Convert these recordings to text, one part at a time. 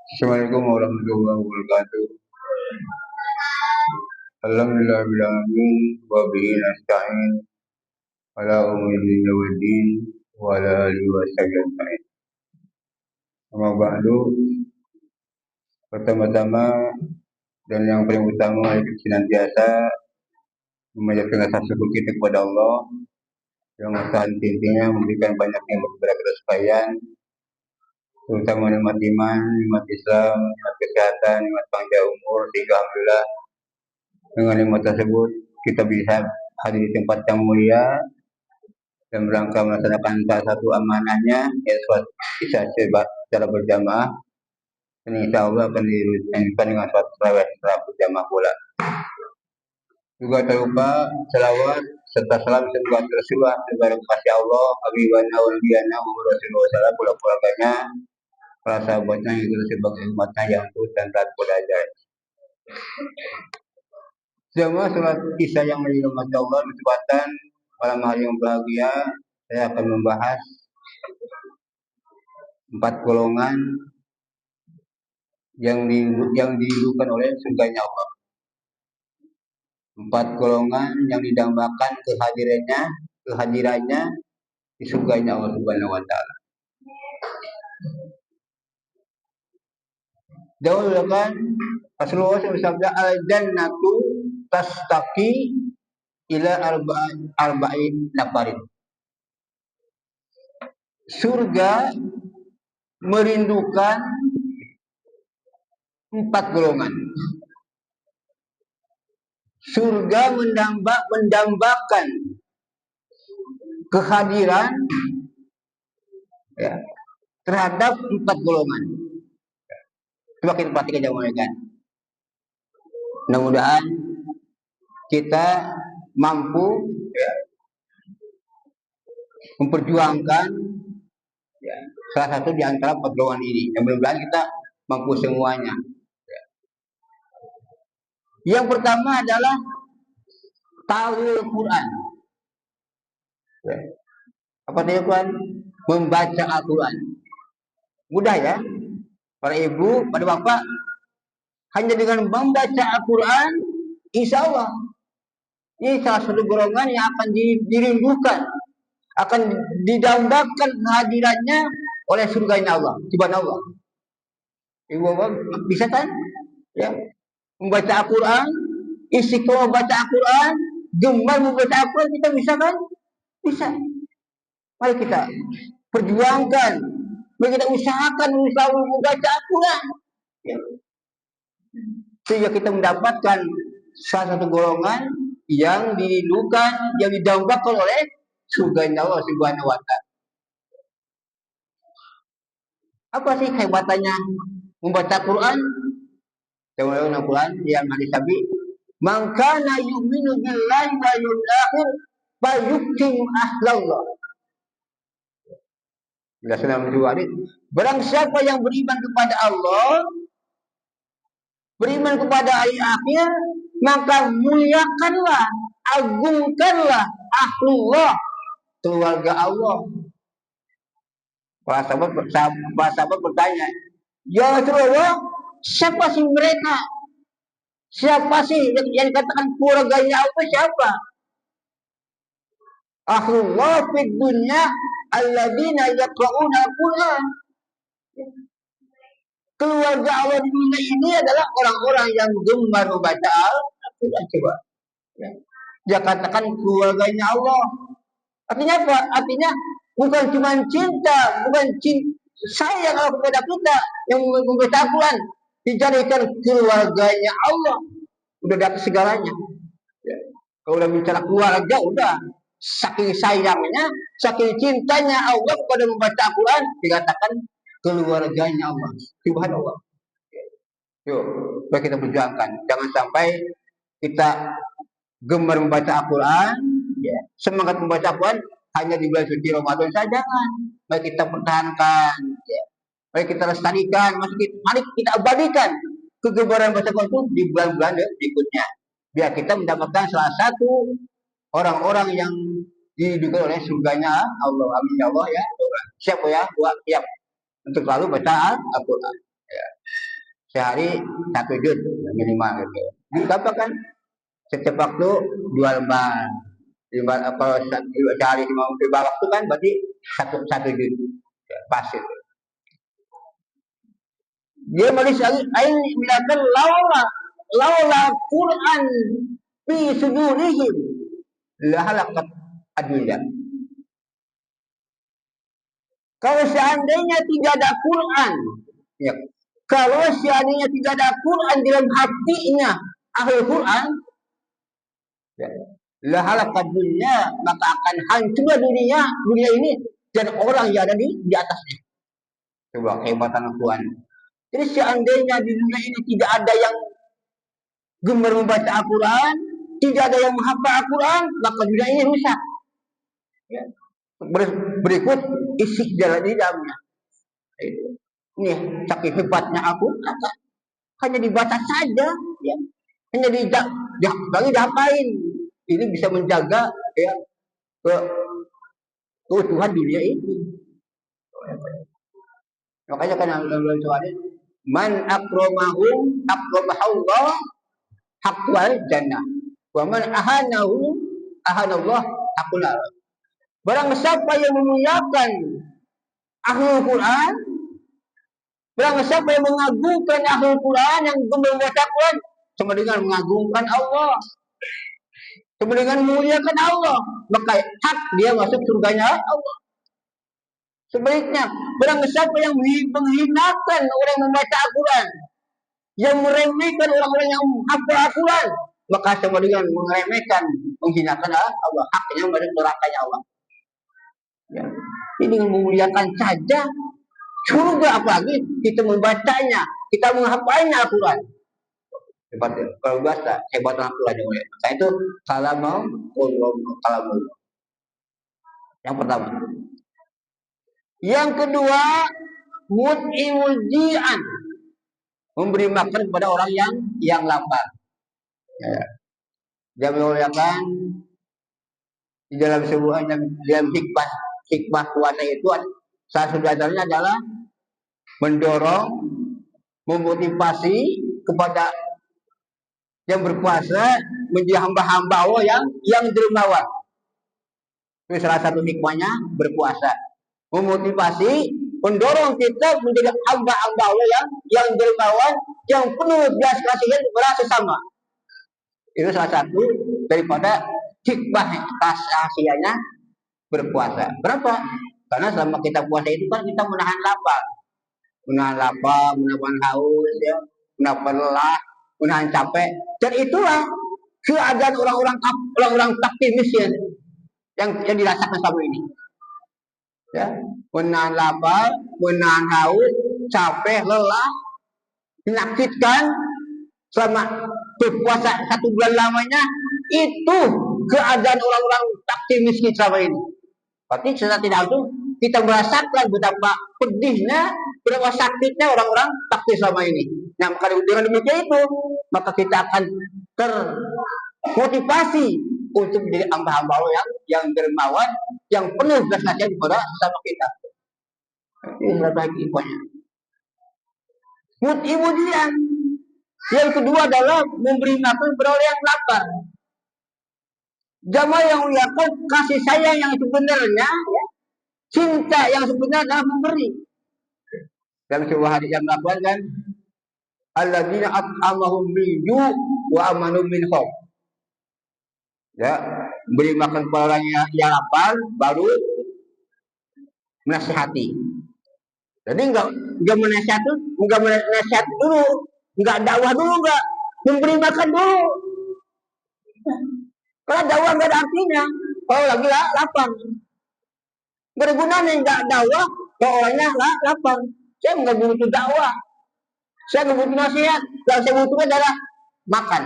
Assalamualaikum warahmatullahi wabarakatuh. Alhamdulillahirobbilalamin wa bihi nasta'in ala umuri waddin wa ala alihi wasallam. Amma ba'du. Pertama-tama dan yang paling utama yaitu senantiasa memanjatkan rasa syukur kita kepada Allah yang maha intinya memberikan banyak nikmat kepada kita sekalian, terutama nikmat iman, nikmat Islam, nikmat kesehatan, nikmat panjang umur, sehingga alhamdulillah dengan nikmat tersebut kita bisa hadir di tempat yang mulia dan berangkat melaksanakan salah satu amanahnya yaitu sholat isya secara berjamaah, dan insya Allah akan dilanjutkan dengan sholat tarawih secara berjamaah pula. Juga tak lupa selawat serta salam semoga Rasulullah sebagai kasih Allah, habibana wa nabiyana Muhammad Rasulullah sallallahu alaihi keluarganya, para sahabatnya yang itu sebagai umatnya yang terus dan taat pada ajaran. Jamaah sholat isya yang dirahmati Allah bertepatan malam hari yang bahagia, saya akan membahas 4 golongan yang dirindukan oleh surganya Allah. 4 golongan yang didambakan kehadirannya di surganya Allah Subhanahu wa taala. Dahulu kan Rasulullah bersabda, al-jannatu tastaqi ila arba'in nafarin. Surga merindukan 4 golongan. Surga mendambakan kehadiran terhadap 4 golongan. Coba kita perhatikan jawabannya kan. Mudah-mudahan kita mampu memperjuangkan salah satu di antara 4 golongan ini. Dan mudah-mudahan kita mampu semuanya. Yang pertama adalah ta'awil Quran. Apa itu Quran? Membaca Al-Quran. Mudah ya, para ibu, para bapak, hanya dengan membaca Al-Quran, insya Allah ini salah satu golongan yang akan dirindukan, akan didambakan kehadirannya oleh surganya Allah, subhanallah. Ibu bapak bisa kan? Ya, membaca Al-Quran, istiqomah membaca Al-Quran, gemar membaca Al-Quran, kita bisa kan? Bisa. Mari kita perjuangkan, mari kita usahakan selalu membaca Al-Quran, sehingga kita mendapatkan salah satu golongan yang dirindukan, yang didambakan oleh surganya Allah Subhanahu wa taala. Apa sih hebatannya membaca Quran? Yang Al-Quran yang hadis Nabi, "Man kana yu'minu billahi wal yawmil akhir fayukrim ahlallah." Dalam hadis, barang siapa yang beriman kepada Allah, beriman kepada hari akhir, maka muliakanlah, agungkanlah ahlullah, keluarga Allah. Para sahabat bertanya, ya Rasulullah, siapa sih mereka? Siapa sih yang dikatakan keluarganya Allah, siapa? Ahlullah fid dunya alladzina yaqra'una al-Qur'an. Keluarga Allah di dunia ini adalah orang-orang yang gemar membaca Al-Quran. Coba. Dia katakan keluarganya Allah. Artinya apa? Artinya bukan cuma cinta, bukan sayang Allah kepada kita yang membaca Al-Quran, dijadikan keluarganya Allah. Udah dapat segalanya. Kalau udah bicara keluarga, udah saking sayangnya, saking cintanya Allah kepada membaca Al-Quran, dikatakan keluarganya Allah. Subhanallah. Yuk, mari kita perjuangkan. Jangan sampai kita gemar membaca Al-Quran, semangat membaca Al-Quran hanya di bulan suci Ramadan saja. Mari kita pertahankan, mari kita lestarikan, mari kita abadikan kegemaran membaca Al-Quran itu di bulan-bulan berikutnya. Biar kita mendapatkan salah satu orang-orang yang diridhoi oleh surganya Allah. Amin ya Allah ya. Siap ya, siap untuk selalu baca Al-Quran. sehari 1 juz minimal gitu. Berapa kan? Setiap waktu 2 lembar. Kalau sehari 5 waktu kan berarti satu juz. Pas itu. Dia menulis ain bilakan laula Quran fi sudurihim la halakat adillah. Kalau seandainya tidak ada Quran, ya, kalau seandainya tidak ada Quran dalam hatinya ahli Quran, ya, la halakat dunia, maka akan hancur dunia ini dan orang yang ada di atasnya. Coba kehebatan Quran. Jadi seandainya di dunia ini tidak ada yang gemar membaca Al-Quran, tidak ada yang menghafal Al-Quran, maka dunia ini rusak. Ya. Berikut isi jalan di dalamnya. Ini saking hebatnya Al-Quran, hanya dibaca saja, ya. Hanya dihapain. Ini bisa menjaga ya keutuhan dunia ini. Makanya kan Allah Subhanahu man akramahum akramahullah haqqal jannah wa man ahanahu ahanallah haqqul nar. Barang siapa yang memuliakan ahlul Quran, barang siapa yang mengagungkan ahlul Quran, yang membaca Quran, sama dengan mengagungkan Allah, sama dengan memuliakan Allah, maka hak dia masuk surganya Allah. Sebaliknya, barang siapa yang menghinakan orang yang membaca Al-Quran, yang meremehkan orang-orang yang menghafal Al-Quran, maka sama dengan meremehkan, menghinakan Allah, haknya masuk nerakanya Allah. Ya. Ini dengan memuliakan saja surga, apalagi kita membacanya, kita menghafalnya Al-Quran. Kalau bahasa hebat Al-Quran yang mulia. Saya itu kalamul yang pertama. Yang kedua, mut'imul ji'an, memberi makan kepada orang yang lapar. Ya. Dia memuliakan di dalam sebuah dalam hikmah puasa itu salah satu antaranya adalah mendorong, memotivasi kepada yang berpuasa menjadi hamba-hamba Allah yang dermawan. Ini salah satu hikmahnya berpuasa. Memotivasi, mendorong kita menjadi hamba-hamba Allah yang dermawan, yang penuh belas kasihan kepada sesama. Itu salah satu daripada hikmah kasihannya berpuasa. Berapa? Karena selama kita puasa itu kan kita menahan lapar, menahan haus, ya, menahan lelah, menahan capek. Dan itulah keadaan orang-orang fakir miskin yang dirasakan selama ini. Ya, menahan lapar, menahan haus, capek, lelah, menyakitkan selama berpuasa 1 bulan lamanya, itu keadaan orang-orang fakir miskin selama ini. Berarti secara tidak langsung kita merasakan betapa pedihnya, betapa sakitnya orang-orang fakir selama ini. Nah, maka dengan demikian itu, maka kita akan termotivasi untuk menjadi hamba-hamba Allah yang dermawan, yang penuh belas kasihan kepada sesama kita. Ini lagi infonya. Mut'imudian. Yang kedua adalah memberi makan kepada orang yang lapar. Jamaah yang muliakan, kasih sayang yang sebenarnya, ya, cinta yang sebenarnya adalah memberi. Dalam sebuah hadis yang melakukan kan, alladzina at'amahum min ju' wa amanu min khauf. Ya, beri makan kepada orang yang lapar, baru menasihati. Jadi enggak menasihati dulu, enggak dakwah dulu, enggak memberi makan dulu. Kalau dakwah enggak ada artinya, kalau lagi lapar. Enggak ada gunanya enggak dakwah kalau orangnya lapar. Saya enggak butuh dakwah. Saya enggak butuh nasihat. Yang saya butuhkan adalah makan,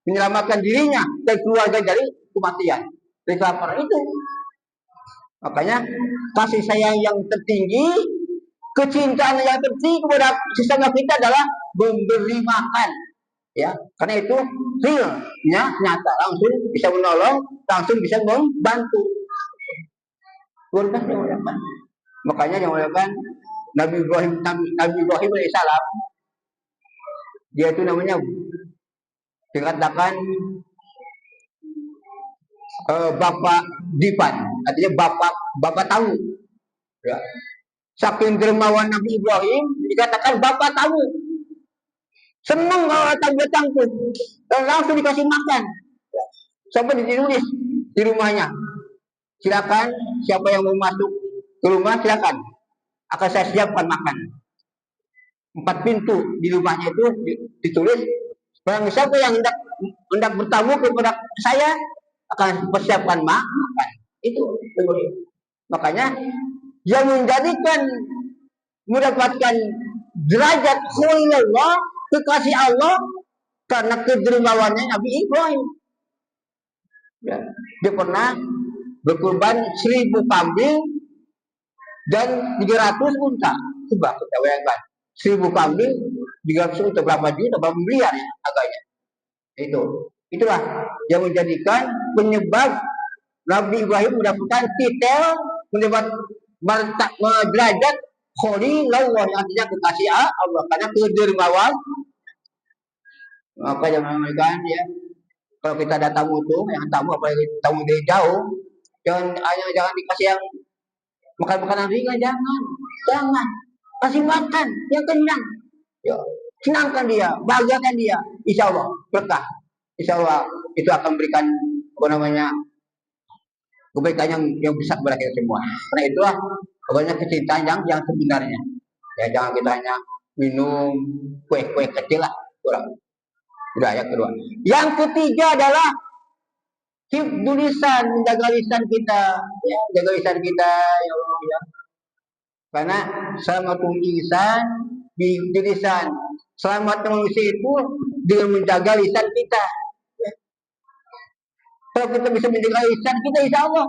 menyelamatkan dirinya dan keluarga dari kematian, dari kelaparan itu. Makanya kasih sayang yang tertinggi, kecintaan yang tertinggi kepada sesama kita adalah memberi makan. Ya, karena itu realnya nyata, langsung bisa menolong, langsung bisa membantu. Makanya yang muliakan Nabi Ibrahim alaihissalam Dia itu namanya dikatakan Bapak Dipan, artinya bapak tahu. Ya. Saking dermawan Nabi Ibrahim dikatakan bapak tahu. Senang kalau datang tuh dan langsung dikasih makan. Ya. Sampai ditulis di rumahnya. Silakan siapa yang mau masuk ke rumah silakan. Akan saya siapkan makan. 4 pintu di rumahnya itu ditulis. Barang siapa yang hendak bertamu kepada saya akan persiapkan makan. Itu makanya yang menjadikan mendapatkan derajat khulillah kekasih Allah karena kedermawannya Nabi Ibrahim. Ya, dia pernah berkurban 1000 kambing dan 300 unta. Coba kita bayangkan 1000 kambing 300 unta berapa juta, berapa miliar ya agaknya. Itulah yang menjadikan penyebab Nabi Ibrahim mendapatkan titel mendapat derajat Khalilullah yang artinya kekasih Allah karena kedermawan. Maka jangan mengatakan ya kalau kita ada tamu tuh yang tamu apalagi tamu dari jauh jangan dikasih yang makan makanan ringan, jangan kasih makan yang kenyang. Ya, senangkan dia, bahagiakan dia, insya Allah berkah. Insya Allah itu akan memberikan kebaikan yang besar kepada kita semua. Karena itulah pokoknya kecintaan yang sebenarnya. Ya jangan kita hanya minum kue-kue kecil lah, kurang. Sudah yang kedua. Yang ketiga adalah hifdzul lisan, menjaga lisan kita, ya, jaga lisan kita ya Allah ya. Karena selamatul insan di lisan. Selamat manusia itu dengan menjaga lisan kita. Ya. Kalau kita bisa menjaga lisan kita insya Allah.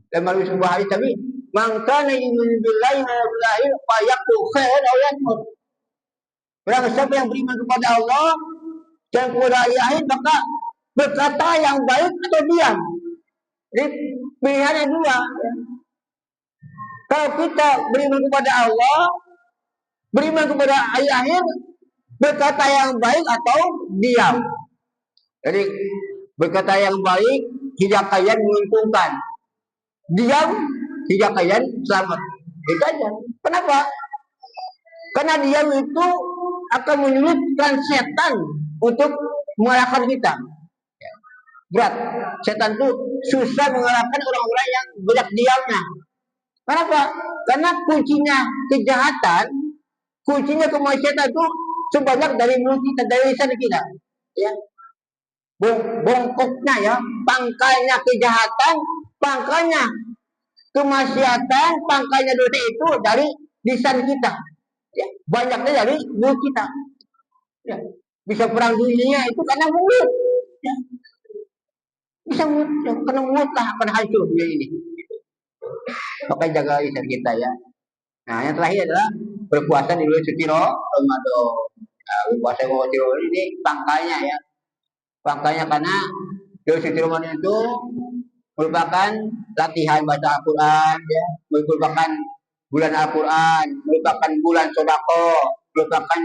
Dan melalui sebuah hadis tapi mangkana yu'minu billahi wa yawmil akhir fayaqul khairan aw yasmut. Barang siapa yang beriman kepada Allah dan kepada hari akhir maka berkata yang baik atau diam. Jadi pilihannya dua. Kalau kita beriman kepada Allah, beriman kepada hari akhir, berkata yang baik atau diam. Jadi berkata yang baik tidak kalian menguntungkan, diam tidak kalian selamat. Itu aja. Kenapa? Karena diam itu akan menyulitkan setan untuk mengalahkan kita. Berat. Setan itu susah mengalahkan orang-orang yang banyak diamnya. Kenapa? Karena kuncinya kejahatan, kuncinya kemaksiatan itu sebanyak dari mulut kita, dari lisan kita. Ya. Bongkoknya ya, pangkalnya kejahatan, pangkalnya kemaksiatan, pangkalnya dosa itu dari lisan kita. Ya. Banyaknya dari mulut kita. Ya. Bisa perang dunia itu karena mulut. Ya. Bisa mulut, ya. Karena mulut lah akan hancur dunia ini. Maka jaga lisan kita ya. Nah yang terakhir adalah berpuasa di bulan suci Ramadan. Berpuasa di bulan suci ini pangkalnya ya. Pangkalnya karena di bulan suci Ramadan itu merupakan latihan baca Al-Quran, ya. Merupakan bulan Al-Quran, merupakan bulan sodako, merupakan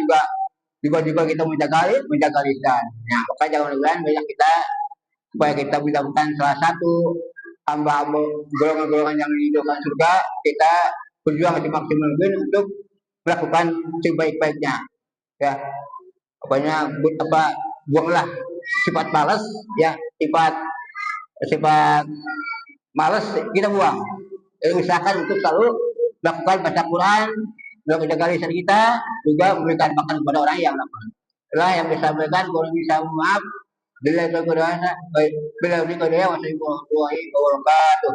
juga kita menjaga lisan. Nah maka jangan banyak kita supaya kita mendapatkan salah satu hamba-hamba golongan-golongan yang diridhokan surga, kita berjuang semaksimal mungkin untuk melakukan sebaik-baiknya. Ya, pokoknya buanglah sifat malas, ya sifat malas kita buang. Jadi usahakan untuk selalu melakukan baca Quran, menjaga lisan kita, juga memberikan makan kepada orang yang lapar. Itulah yang bisa memberikan, kalau bisa maaf. Bila itu kedua, bila ini kedua, wassalamualaikum warahmatullahi wabarakatuh.